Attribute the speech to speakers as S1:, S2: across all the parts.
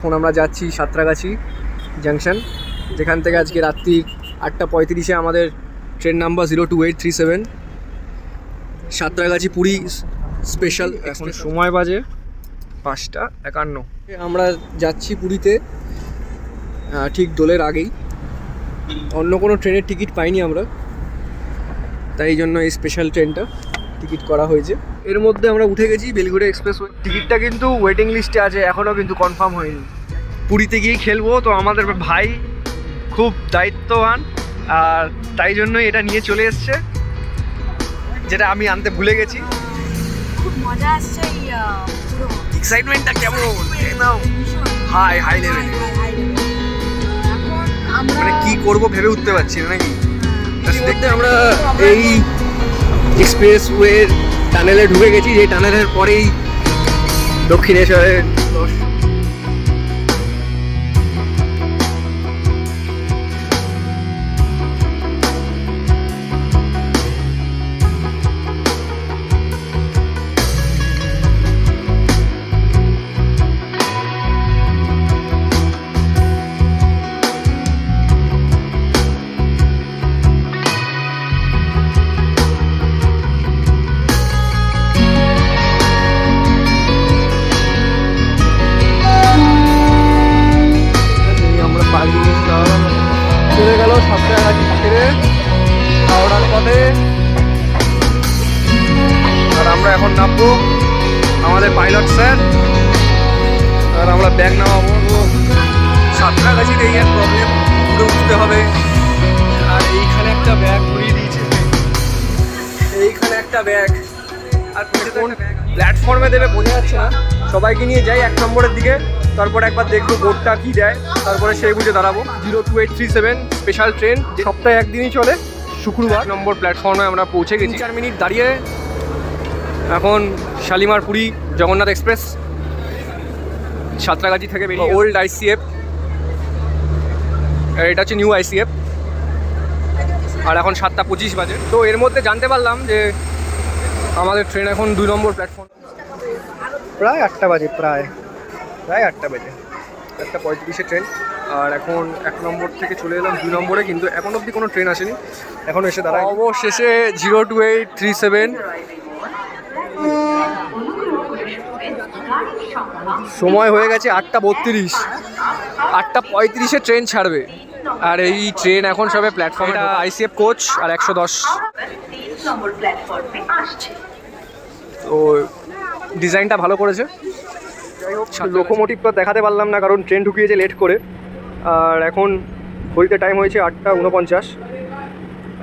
S1: এখন আমরা যাচ্ছি সাঁতরাগাছি জাংশন, যেখান থেকে আজকে রাত্রি 8:35 আমাদের train number 02837 Santragachi Puri special. এখন সময় বাজে 5:51। আমরা যাচ্ছি পুরীতে ঠিক দোলের আগেই। অন্য কোনো ট্রেনের টিকিট পাইনি আমরা, তাই জন্য এই স্পেশাল ট্রেনটা টিকিট করা হয়েছে। এর মধ্যে আমরা উঠে গেছি বেলঘড়িয়া এক্সপ্রেসওয়ে। টিকিটটা কিন্তু ওয়েটিং লিস্টে আছে, এখনও কিন্তু কনফার্ম হয়নি। পুরীতে গিয়েই খেলবো, তো আমাদের ভাই খুব দায়িত্ববান আর তাই জন্যই এটা নিয়ে চলে এসছে, যেটা আমি আনতে ভুলে গেছি।
S2: খুব মজা আসছে।
S1: এক্সাইটমেন্টটা কেমন একদম হাই হাই লেভেলে। মানে কি করব ভেবে উঠতে পারছি না নাকি। দেখতে আমরা এই এক্সপ্রেসওয়ের টানেলে ঢুকে গেছি, যে টানেলের পরেই দক্ষিণেশ্বরের চলে গেল সাঁতরাগাছি ছেড়ে হাওড়ার পথে। আর আমরা এখন নামবো, আমাদের পাইলট স্যার আর আমরা ব্যাগ নামাবো। সাঁতরাগাছির এই এক প্রবলেম, পুরো উঠতে হবে। আর এইখানে একটা ব্যাগ ঘুরিয়ে দিয়েছে, এইখানে একটা ব্যাগ, আর কোন প্ল্যাটফর্মে দেবে বোঝা যাচ্ছে না। সবাইকে নিয়ে যাই 1 নম্বরের দিকে, তারপর একবার দেখবো বোর্ডটা কী দেয়, তারপরে সেই বুঝে দাঁড়াবো। 02837 স্পেশাল ট্রেন, সপ্তাহে একদিনই চলে, শুক্রবার। নম্বর প্ল্যাটফর্মে আমরা পৌঁছে গেছি। 4 মিনিট দাঁড়িয়ে এখন শালিমার পুরী জগন্নাথ এক্সপ্রেস সাঁতরাগাছি থেকে বেরিয়ে ওল্ড ICF, এটা হচ্ছে নিউ ICF। আর এখন 7:25 বাজে। তো এর মধ্যে জানতে পারলাম যে আমাদের ট্রেন এখন 2 নম্বর প্ল্যাটফর্ম। প্রায় 8টা বাজে, প্রায় 8টা বাজে, 1:35 ট্রেন। আর এখন 1 নম্বর থেকে চলে এলাম 2 নম্বরে, কিন্তু এখন অবধি কোনো ট্রেন আসেনি, এখন এসে দাঁড়ায়। অবশেষে 02837 সময় হয়ে গেছে 8:32, 8:35 ট্রেন ছাড়বে। আর এই ট্রেন এখন সবে প্ল্যাটফর্মে। ICF কোচ আর 110। তো ডিজাইনটা ভালো করেছে। যাই হোক, লোকোমোটিভটা দেখাতে পারলাম না কারণ ট্রেন ঢুকিয়েছে লেট করে। আর এখন ঘড়িতে টাইম হয়েছে 8:49,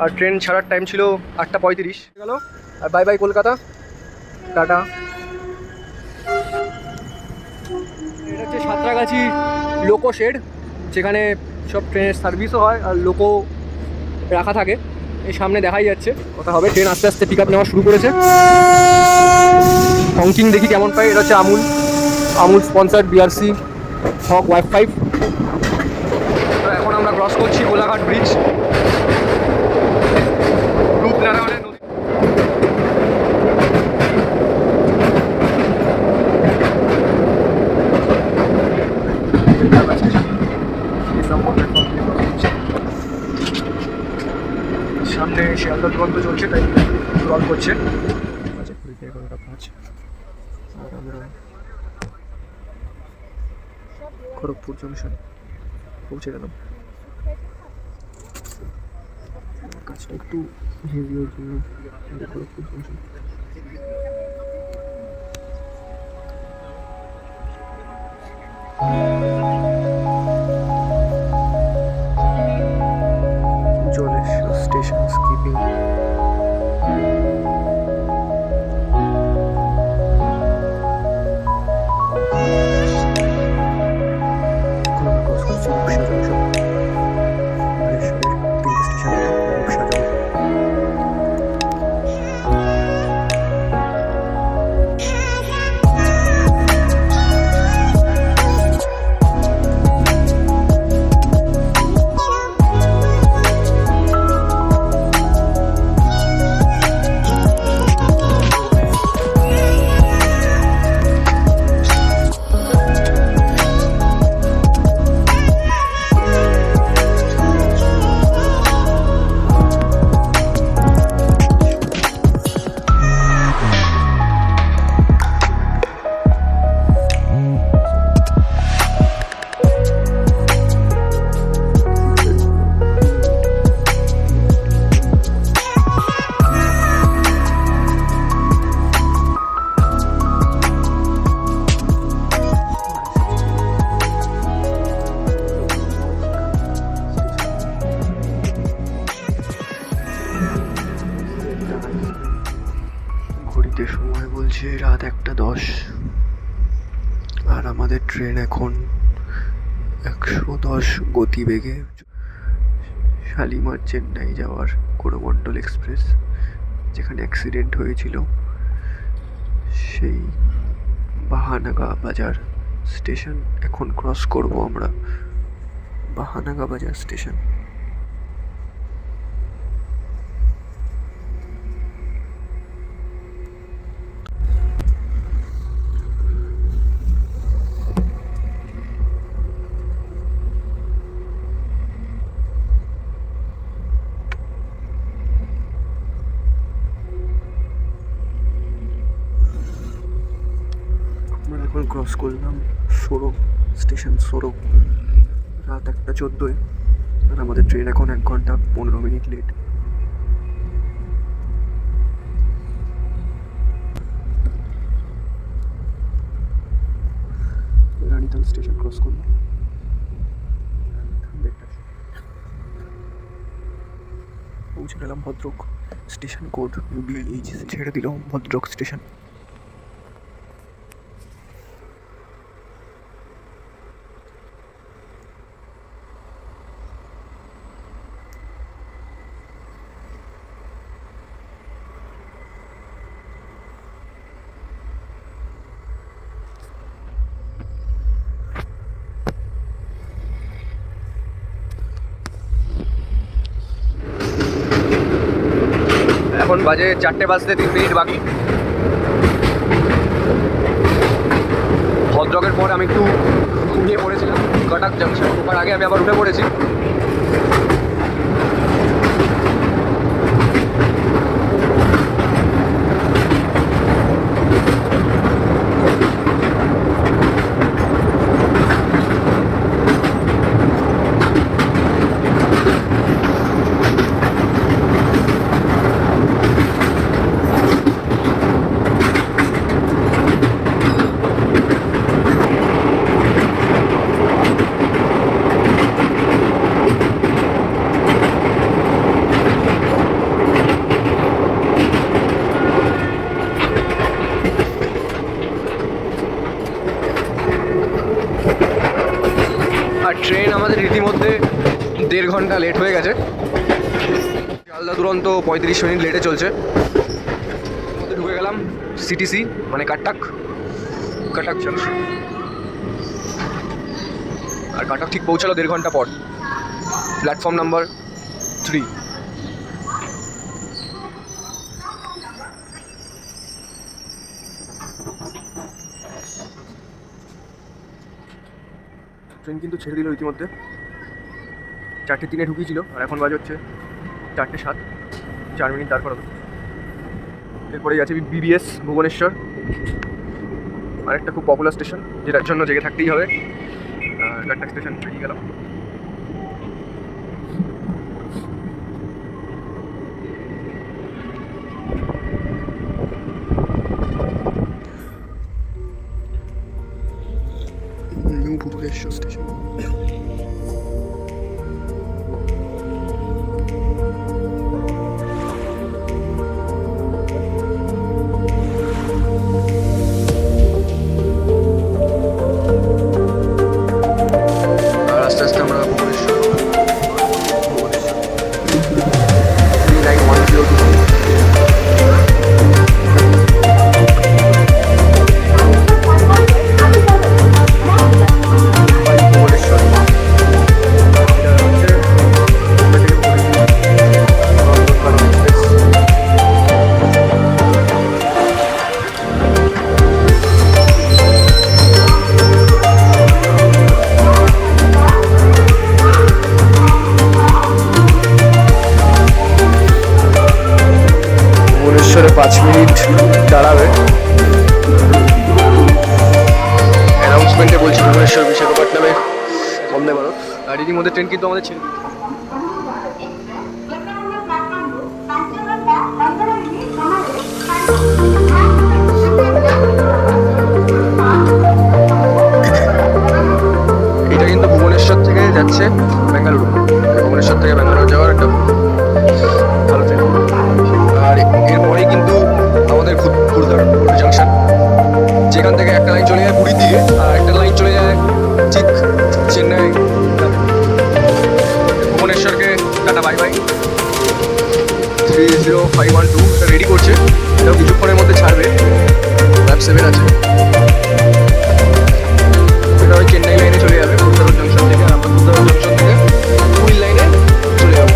S1: আর ট্রেন ছাড়ার টাইম ছিল 8:35 গেল। আর বাই বাই কলকাতা, টাটা। এটা হচ্ছে সাঁতরাগাছি লোকো শেড, যেখানে সব ট্রেনের সার্ভিসও হয় আর লোকো রাখা থাকে। এই সামনে দেখাই যাচ্ছে। কথা হবে, ট্রেন আস্তে আস্তে পিক আপ নেওয়া শুরু করেছে। হংকিং দেখি কেমন পাই। এটা হচ্ছে আমুল স্পন্সার্ড BRC হক ওয়াইফ 5। তো এখন আমরা ক্রস করছি গোলাঘাট ব্রিজ। রূপনারায়ণের নদী। সামনে শিয়ালদা দুরন্ত চলছে, তাই রল করছে। আর আমরা খড়গপুর জংশন পৌঁছে গেলাম। কাজটা একটু হেভি ওর জন্য Kharagpur junction. Jaleswar station skipping. রাত 1:10 আর আমাদের ট্রেন এখন 110 গতিবেগে শালিমার চেন্নাই যাওয়ার করমণ্ডল এক্সপ্রেস, যেখানে অ্যাক্সিডেন্ট হয়েছিল সেই বাহানাগা বাজার স্টেশন এখন ক্রস করব আমরা। বাহানাগা বাজার স্টেশন। আমরা এখন ক্রস করলাম সোরো স্টেশন, সোরো। রাত 1:14 আর আমাদের ট্রেন এখন 1 ঘন্টা 15 মিনিট লেট। রানীতাল স্টেশন ক্রস করলাম। পৌঁছে গেলাম ভদ্রক। স্টেশন কোড BH ছেড়ে দিল ভদ্রক স্টেশন। এখন বাজে 4টে বাজতে 3 মিনিট বাকি। ভদ্রকের পর আমি একটু ঘুমিয়ে পড়েছিলাম কটাক জাংশন। ওর আগে আমি আবার উঠে পড়েছি। আর ট্রেন আমাদের রীতিমধ্যে 1.5 ঘন্টা লেট হয়ে গেছে। শিয়ালদা দুরন্ত 35 মিনিট লেটে চলছে। ঢুকে গেলাম CTC মানে কাটক জাংশন। আর কাটক ঠিক পৌঁছালো 1.5 ঘন্টা পর, প্ল্যাটফর্ম নাম্বার 3। ট্রেন কিন্তু ছেড়ে দিল ইতিমধ্যে। 4:03 ঢুকিয়েছিল আর এখন বাজে হচ্ছে 4:07। 4 মিনিট দাঁড় করালো। এরপরেই আছে BBS ভুবনেশ্বর, আরেকটা খুব পপুলার স্টেশন যেটার জন্য জেগে থাকতেই হবে। কাটক স্টেশন পেরিয়ে গেলাম। New Bhubaneswar station. আস্তে আস্তে আমরা ভুবনেশ্বর 3910 5 মিনিট দাঁড়াবে। অ্যানাউন্সমেন্টে বলছি ভুবনেশ্বর বিশাখাপট্টনমে বন্দে ভারত। আর এরই মধ্যে ট্রেন কিন্তু আমাদের ছেড়ে দিচ্ছে। এটা কিন্তু ভুবনেশ্বর থেকে যাচ্ছে বেঙ্গালুরু। ভুবনেশ্বর থেকে বেঙ্গালুরু যাওয়ার একটা ভালো ট্রেন। আর এরপরেই কিন্তু আমাদের খুরদার জাংশন। যেখান থেকে একটা লাইন চলে যায় পুরীর দিকে আর একটা লাইন চলে যায় ঠিক চেন্নাই। ভুবনেশ্বরকে টাটা বাই বাই। 30512 এটা রেডি করছে, এটাও কিছুক্ষণের মধ্যে ছাড়বে। ম্যাপ 7 আছে, এটা ওই চেন্নাই লাইনে চলে যাবে কুদ্দারোড জংশন থেকে। আর আমরা কুদ্দারোড জংশন থেকে পুরীর লাইনে চলে যাবো।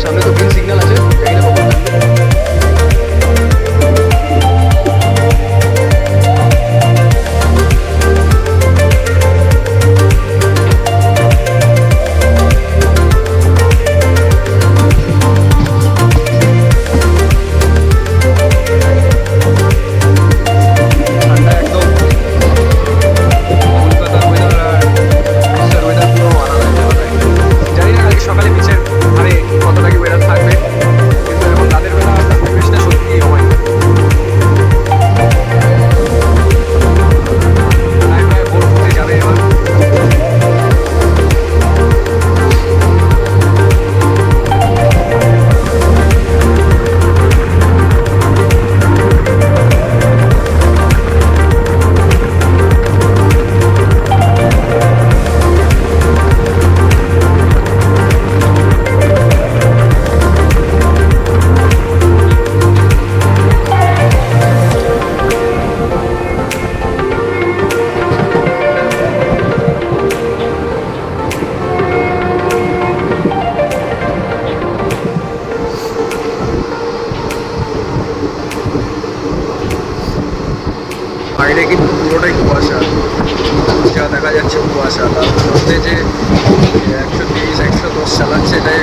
S1: সামনে তো গ্রিন সিগন্যাল আছে, জানি না কখন থাকবে। বাইরে কিন্তু পুরোটাই কুয়াশা, যা দেখা যাচ্ছে কুয়াশা। তার মধ্যে যে 130-110 চালাচ্ছে, এটাই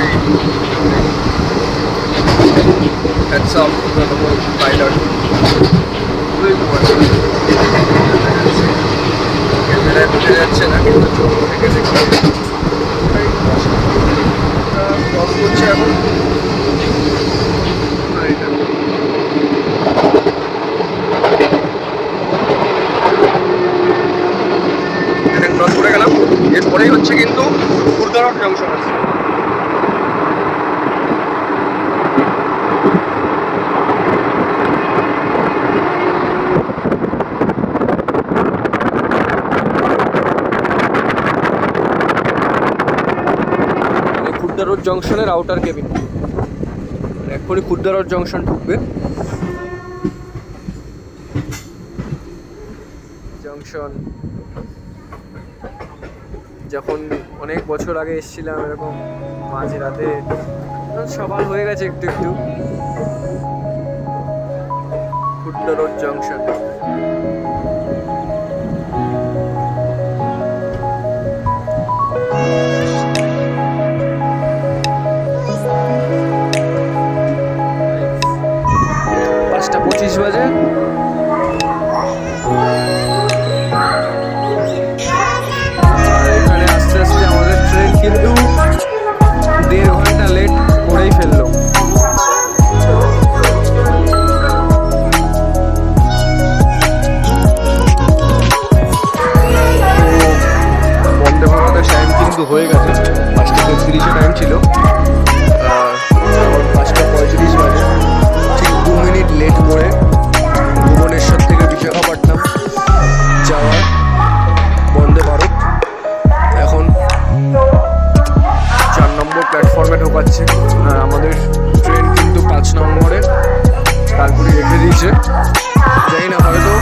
S1: hats off to the pilot. পুরোই কুয়াশা, ক্যামেরায় বোঝা যাচ্ছে না কিন্তু চোখ থেকে দেখছি পুরোটাই কুয়াশা। ক্রস করছে এখন ক্রস করে গেলাম। এরপরেই হচ্ছে কিন্তু কুদ্দারোড জংশন আছে। কুদ্দারোড জংশনের আউটার কেবিন, এক্ষুনি কুদ্দারোড জংশন ঢুকবে। জংশন যখন অনেক বছর আগে এসেছিলাম এরকম মাঝরাতে, সকাল হয়ে গেছে একটু একটু। কুদ্দারোড জংশন পাঁচটা 25 বাজে। কিন্তু 1.5 ঘন্টা লেট করেই ফেললো। বন্দে ভারতের টাইম কিন্তু হয়ে গেছে, 5:33 টাইম ছিল, 5:35 বাজে। ঠিক 2 মিনিট লেট করে ভুবনেশ্বর থেকে বিশাখাপট্টনম যাওয়ার বন্দে ভারত এখন 4 নম্বর প্ল্যাটফর্মে ঢোকাচ্ছে। আর আমাদের ট্রেন কিন্তু 5 নম্বরে তারপরে রেখে দিয়েছে। জানি না, হয়তো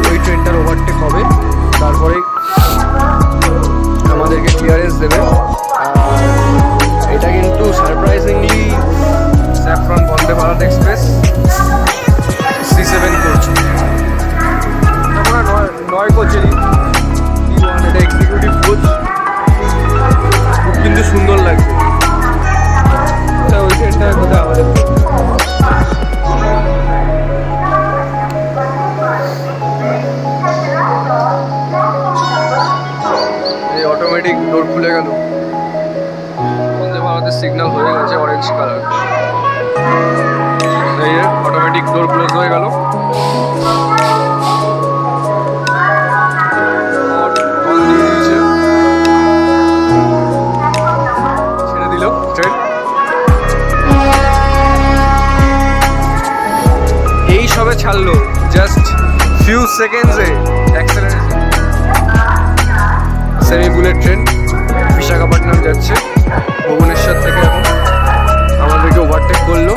S1: ওই ট্রেনটার ওভারটেক হবে, তারপরেই আমাদেরকে ক্লিয়ারেন্স দেবে। এটা কিন্তু surprisingly saffron Vande Bharat express C7 coach, আমরা 9 কোচেরই E1, এটা এক্সিকিউটিভ কোচ, কিন্তু সুন্দর লাগছে। ওই ট্রেনটা কোথায় আমাদের এই অটোমেটিক ডোর খুলে গেল। বন্দে ভারতের সিগন্যাল হয়ে গেছে অরেঞ্জ কালার, এই অটোমেটিক ডোর ক্লোজ হয়ে গেল। ছেড়ে দিল ট্রেন। এই সবে ছাড়লো, জাস্ট ফিউ সেকেন্ডসে সেমি বুলেট ট্রেন বিশাখাপট্টনম যাচ্ছে ভুবনেশ্বর থেকে। এখন আমাদেরকে ওভারটেক করলো।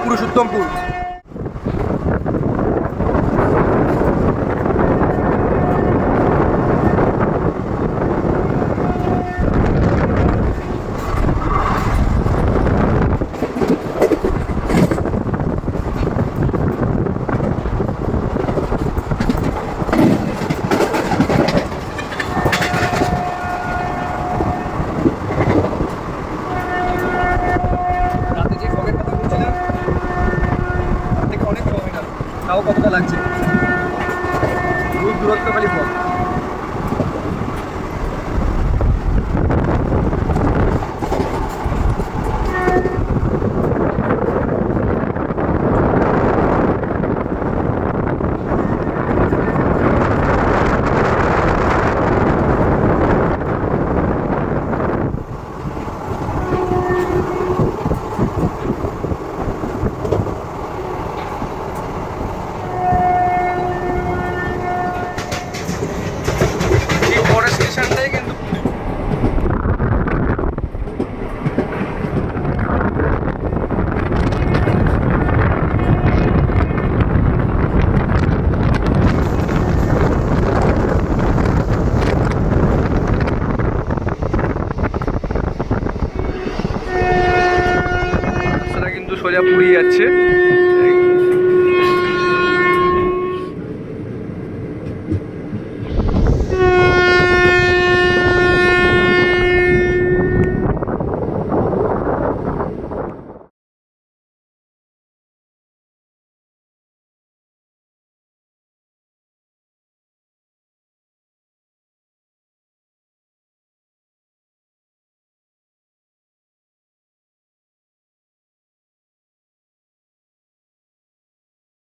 S1: পুরুষোত্তমপুর। তাও কতটা লাগছে, দূরত্ব খালি পথ। সোজা পুরী যাচ্ছে।